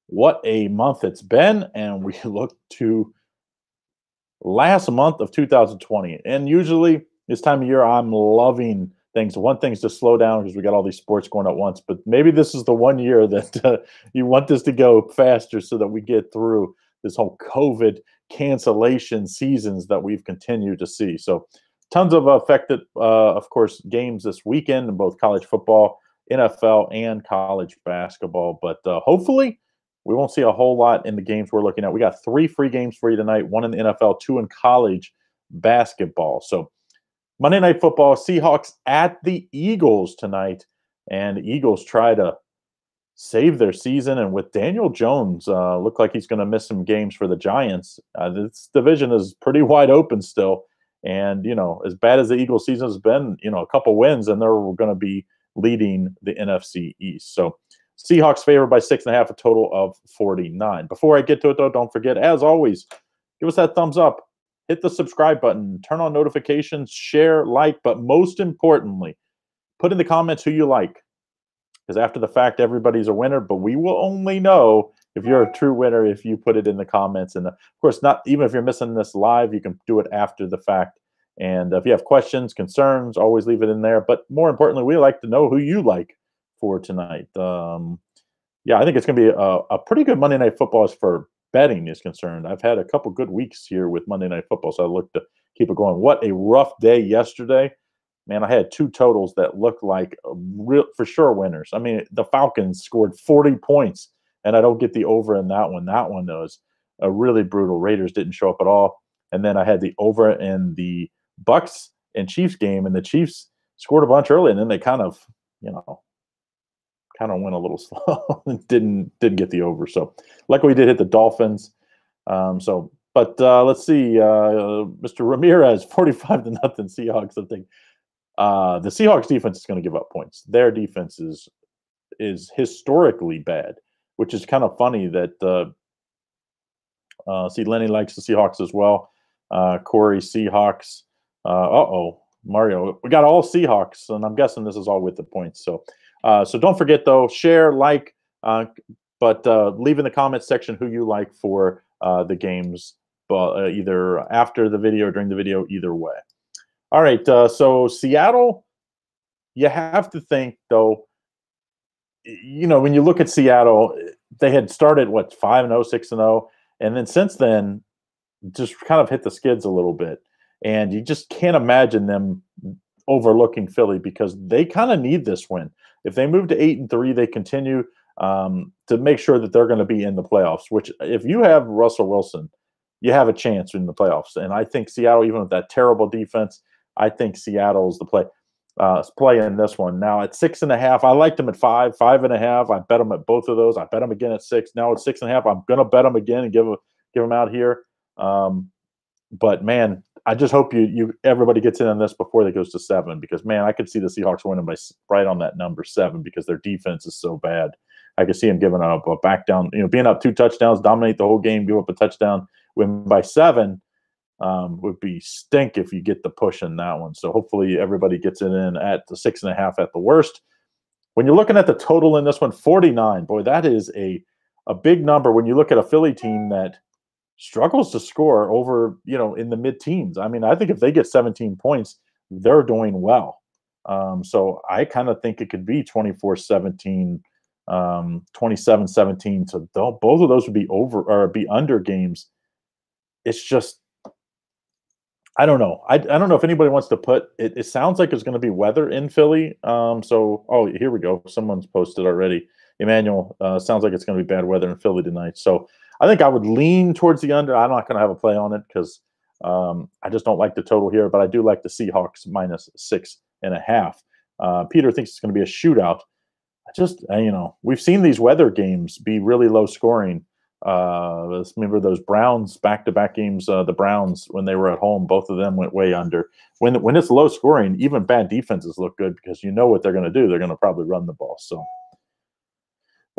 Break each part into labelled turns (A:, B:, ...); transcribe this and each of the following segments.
A: What a month it's been, and we look to last month of 2020. And usually this time of year, I'm loving things. One thing's to slow down because we got all these sports going at once, but maybe this is the one year that you want this to go faster so that we get through this whole COVID cancellation seasons that we've continued to see. So tons of affected, of course, games this weekend in both college football, NFL, and college basketball. But hopefully we won't see a whole lot in the games we're looking at. We got 3 free games for you tonight, 1 in the NFL, 2 in college basketball. So Monday Night Football, Seahawks at the Eagles tonight. And the Eagles try to save their season. And with Daniel Jones, look like he's going to miss some games for the Giants. This division is pretty wide open still. And, as bad as the Eagles season has been, a couple wins, and they're going to be leading the NFC East. So Seahawks favored by 6.5, a total of 49. Before I get to it, though, don't forget, as always, give us that thumbs up. Hit the subscribe button, turn on notifications, share, like, but most importantly, put in the comments who you like. Because after the fact, everybody's a winner, but we will only know if you're a true winner if you put it in the comments. And of course, not even if you're missing this live, you can do it after the fact. And if you have questions, concerns, always leave it in there. But more importantly, we like to know who you like for tonight. I think it's going to be a pretty good Monday Night Football as for betting is concerned. I've had a couple good weeks here with Monday Night Football, so I look to keep it going. What a rough day yesterday. Man, I had 2 totals that looked like real for sure winners. I mean, the Falcons scored 40 points, and I don't get the over in that one. That one was a really brutal. Raiders didn't show up at all. And then I had the over in the Bucks and Chiefs game, and the Chiefs scored a bunch early, and then they kind of went a little slow and didn't get the over. So luckily we did hit the Dolphins. But let's see, Mr. Ramirez, 45-0 Seahawks. I think the Seahawks defense is going to give up points. Their defense is historically bad, which is kind of funny that see Lenny likes the Seahawks as well. Corey Seahawks. Mario, we got all Seahawks, and I'm guessing this is all with the points. So don't forget, though, share, like, but leave in the comments section who you like for the games, either after the video or during the video, either way. All right, so Seattle, you have to think, though, when you look at Seattle, they had started, 5-0, 6-0, and then since then, just kind of hit the skids a little bit. And you just can't imagine them overlooking Philly because they kind of need this win. If they move to 8-3, they continue to make sure that they're going to be in the playoffs, which if you have Russell Wilson, you have a chance in the playoffs. And I think Seattle, even with that terrible defense, I think Seattle is the play in this one. Now at 6.5, I liked them at 5, 5.5. I bet them at both of those. I bet them again at 6. Now at 6.5, I'm going to bet them again and give them out here. But man, I just hope everybody gets in on this before it goes to 7 because man, I could see the Seahawks winning by right on that number 7 because their defense is so bad. I could see them giving up a back down, being up 2 touchdowns, dominate the whole game, give up a touchdown, win by 7 would be stink if you get the push in that one. So hopefully everybody gets it in at the 6.5 at the worst. When you're looking at the total in this one, 49, boy, that is a big number when you look at a Philly team that struggles to score over, in the mid-teens. I mean, I think if they get 17 points, they're doing well. So I kind of think it could be 24-17, 27-17. So both of those would be over or be under games. It's just, I don't know. I don't know if anybody wants to put it. It sounds like it's going to be weather in Philly. Here we go. Someone's posted already. Emmanuel, sounds like it's going to be bad weather in Philly tonight. So I think I would lean towards the under. I'm not going to have a play on it because I just don't like the total here, but I do like the Seahawks minus 6.5. Peter thinks it's going to be a shootout. We've seen these weather games be really low scoring. Remember those Browns back-to-back games, the Browns, when they were at home, both of them went way under. When it's low scoring, even bad defenses look good because you know what they're going to do. They're going to probably run the ball. So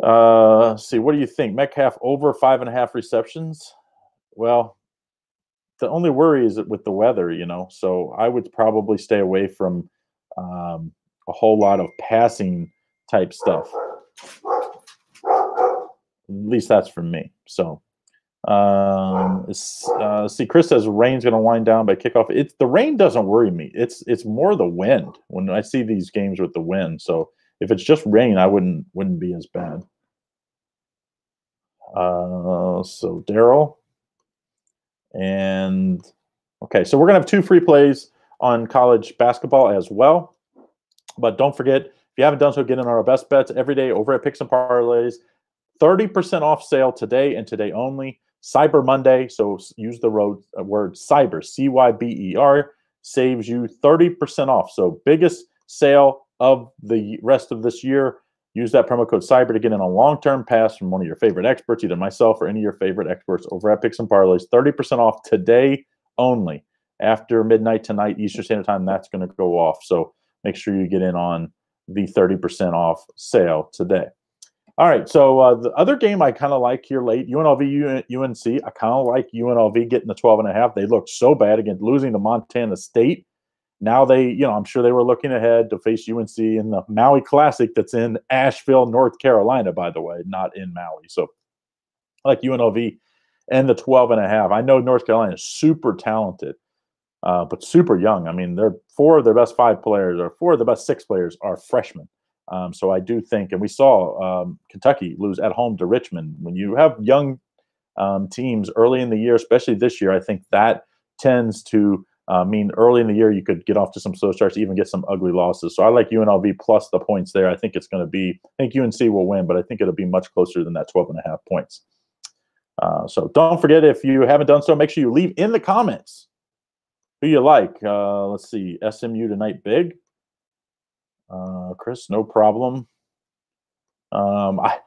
A: let's see, what do you think? Metcalf over 5.5 receptions? Well, the only worry is with the weather, so I would probably stay away from a whole lot of passing type stuff. least that's from me. So, see, Chris says rain's going to wind down by kickoff. The rain doesn't worry me. It's more the wind when I see these games with the wind. So if it's just rain, I wouldn't be as bad. So Daryl, and okay, so we're gonna have 2 free plays on college basketball as well. But don't forget, if you haven't done so, get in our best bets every day over at Picks and Parlays. 30% off sale today and today only. Cyber Monday, so use the word cyber, CYBER, saves you 30% off. So biggest sale of the rest of this year. Use that promo code CYBER to get in a long-term pass from one of your favorite experts, either myself or any of your favorite experts over at Picks and Parlays. 30% off today only. After midnight tonight, Eastern Standard Time, that's going to go off. So make sure you get in on the 30% off sale today. All right, so the other game I kind of like here late, UNLV, UNC. I kind of like UNLV getting the 12.5. They looked so bad against losing to Montana State. Now I'm sure they were looking ahead to face UNC in the Maui Classic that's in Asheville, North Carolina, by the way, not in Maui. So I like UNLV and the 12.5. I know North Carolina is super talented, but super young. I mean, 4 of their best 5 players or 4 of the best 6 players are freshmen. So I do think, and we saw Kentucky lose at home to Richmond. When you have young teams early in the year, especially this year, I think that tends to mean early in the year you could get off to some slow starts, even get some ugly losses. So I like UNLV plus the points there. I think it's going to be, I think UNC will win, but I think it'll be much closer than that 12.5 points. So don't forget, if you haven't done so, make sure you leave in the comments who you like. Let's see, SMU tonight big. Chris, no problem. I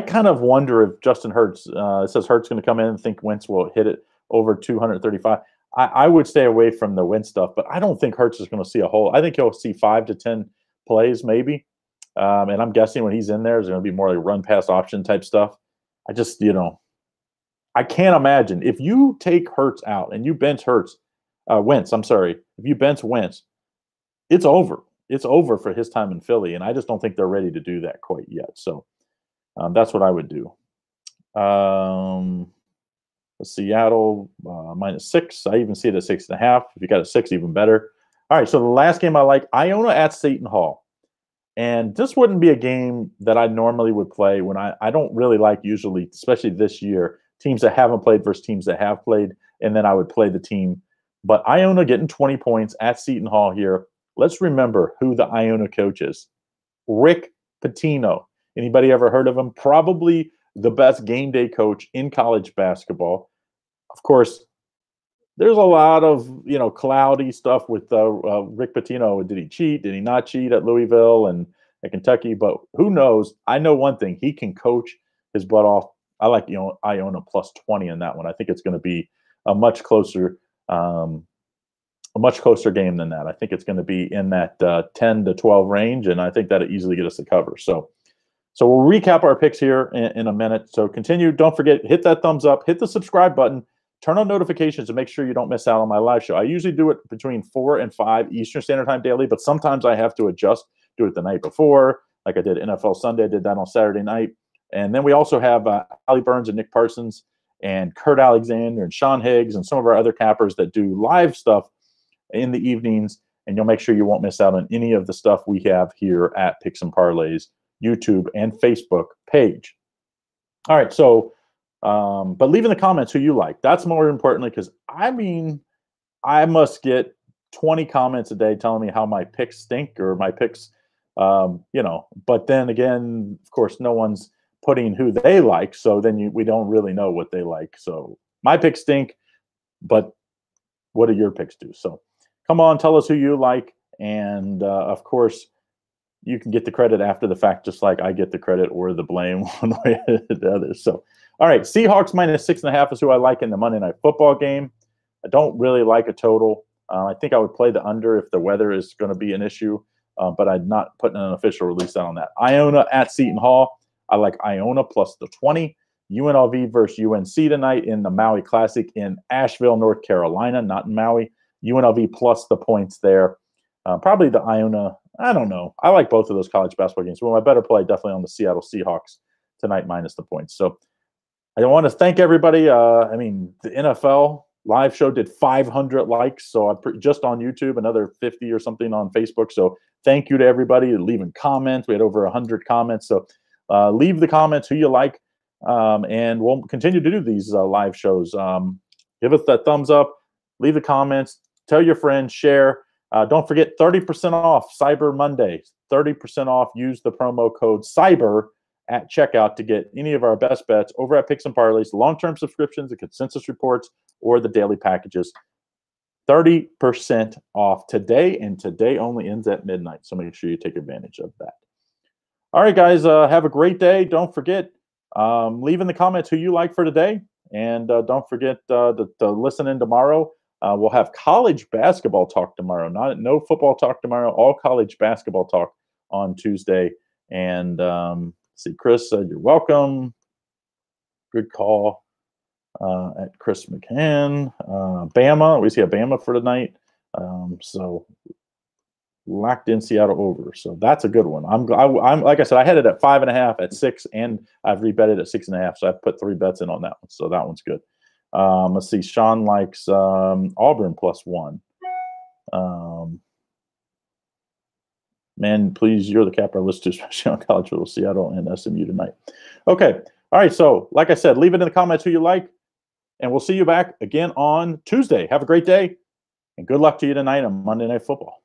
A: kind of wonder if Justin Hurts, it says Hurts going to come in and think Wentz will hit it over 235. I would stay away from the Wentz stuff, but I don't think Hurts is going to see a whole. I think he'll see 5 to 10 plays maybe. And I'm guessing when he's in there, it's going to be more like run pass option type stuff. I just, I can't imagine if you take Hurts out and you bench Wentz, I'm sorry. If you bench Wentz, it's over. It's over for his time in Philly, and I just don't think they're ready to do that quite yet. So that's what I would do. Seattle -6. I even see it at 6.5. If you got a 6, even better. All right, so the last game I like, Iona at Seton Hall. And this wouldn't be a game that I normally would play when I don't really like usually, especially this year, teams that haven't played versus teams that have played, and then I would play the team. But Iona getting 20 points at Seton Hall here. Let's remember who the Iona coach is. Rick Pitino. Anybody ever heard of him? Probably the best game day coach in college basketball. Of course, there's a lot of cloudy stuff with Rick Pitino. Did he cheat? Did he not cheat at Louisville and at Kentucky? But who knows? I know one thing: he can coach his butt off. I like Iona plus 20 in that one. I think it's going to be a much closer game than that. I think it's going to be in that 10 to 12 range, and I think that'll easily get us to cover. So we'll recap our picks here in a minute. So continue. Don't forget, hit that thumbs up, hit the subscribe button, turn on notifications to make sure you don't miss out on my live show. I usually do it between 4 and 5 Eastern Standard Time daily, but sometimes I have to adjust, do it the night before, like I did NFL Sunday. I did that on Saturday night. And then we also have Ali Burns and Nick Parsons and Kurt Alexander and Sean Higgs and some of our other cappers that do live stuff in the evenings, and you'll make sure you won't miss out on any of the stuff we have here at Picks and Parlays YouTube and Facebook page. All right, so but leave in the comments who you like. That's more importantly, because I must get 20 comments a day telling me how my picks stink or my picks, but then again, of course, no one's putting who they like, so then we don't really know what they like. So my picks stink, but what do your picks do? So come on, tell us who you like, and of course, you can get the credit after the fact, just like I get the credit or the blame one way or the other. So, all right, Seahawks -6.5 is who I like in the Monday Night Football game. I don't really like a total. I think I would play the under if the weather is going to be an issue, but I'm not putting an official release out on that. Iona at Seton Hall. I like Iona plus the 20. UNLV versus UNC tonight in the Maui Classic in Asheville, North Carolina, not in Maui. UNLV plus the points there. Probably the Iona. I don't know. I like both of those college basketball games. Well, my better play definitely on the Seattle Seahawks tonight minus the points. So I want to thank everybody. I mean, the NFL live show did 500 likes, so just on YouTube, another 50 or something on Facebook. So thank you to everybody leaving comments. We had over 100 comments. So leave the comments who you like, and we'll continue to do these live shows. Give us that thumbs up, leave the comments, tell your friends, share. Don't forget 30% off Cyber Monday. 30% off. Use the promo code CYBER at checkout to get any of our best bets over at Picks and Parlays, long-term subscriptions, the consensus reports, or the daily packages. 30% off today, and today only ends at midnight. So make sure you take advantage of that. All right, guys, have a great day. Don't forget, leave in the comments who you like for today. And don't forget to listen in tomorrow. We'll have college basketball talk tomorrow. No football talk tomorrow, all college basketball talk on Tuesday. And see, Chris said you're welcome. Good call at Chris McCann. Bama, we see a Bama for tonight. So locked in Seattle over. So that's a good one. I'm like I said, I had it at 5.5 at 6, and I've rebetted at 6.5. So I put 3 bets in on that one. So that one's good. Let's see. Sean likes Auburn +1. Man, please, you're the cap our list, especially on college football, Seattle and SMU tonight. Okay. All right. So, like I said, leave it in the comments who you like, and we'll see you back again on Tuesday. Have a great day, and good luck to you tonight on Monday Night Football.